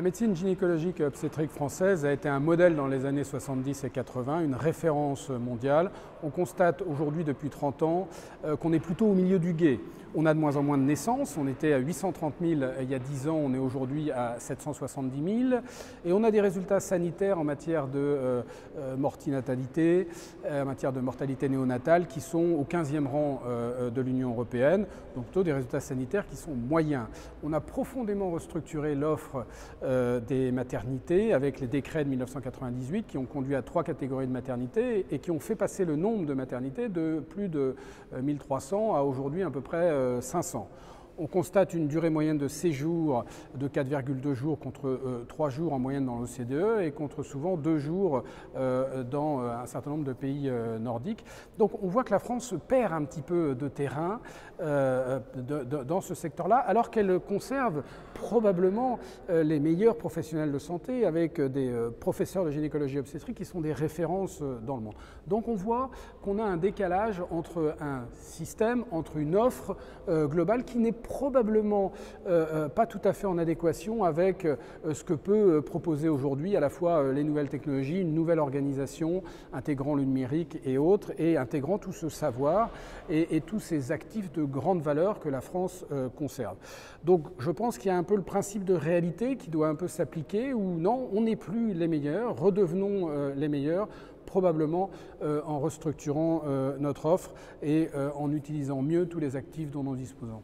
La médecine gynécologique et obstétrique française a été un modèle dans les années 70 et 80, une référence mondiale. On constate aujourd'hui depuis 30 ans qu'on est plutôt au milieu du gué. On a de moins en moins de naissances, on était à 830 000 il y a 10 ans, on est aujourd'hui à 770 000 et on a des résultats sanitaires en matière de mortinatalité, en matière de mortalité néonatale qui sont au 15e rang de l'Union européenne, donc plutôt des résultats sanitaires qui sont moyens. On a profondément restructuré l'offre des maternités avec les décrets de 1998 qui ont conduit à 3 catégories de maternités et qui ont fait passer le nombre de maternités de plus de 1300 à aujourd'hui à peu près 500. On constate une durée moyenne de séjour de 4,2 jours contre 3 jours en moyenne dans l'OCDE et contre souvent 2 jours dans un certain nombre de pays nordiques. Donc on voit que la France perd un petit peu de terrain dans ce secteur-là, alors qu'elle conserve probablement les meilleurs professionnels de santé avec des professeurs de gynécologie obstétrique qui sont des références dans le monde. Donc on voit qu'on a un décalage entre un système, entre une offre globale qui n'est probablement pas tout à fait en adéquation avec ce que peut proposer aujourd'hui à la fois les nouvelles technologies, une nouvelle organisation intégrant le numérique et autres, et intégrant tout ce savoir et tous ces actifs de grande valeur que la France conserve. Donc je pense qu'il y a un peu le principe de réalité qui doit un peu s'appliquer, où non, on n'est plus les meilleurs, redevenons les meilleurs, probablement en restructurant notre offre et en utilisant mieux tous les actifs dont nous disposons.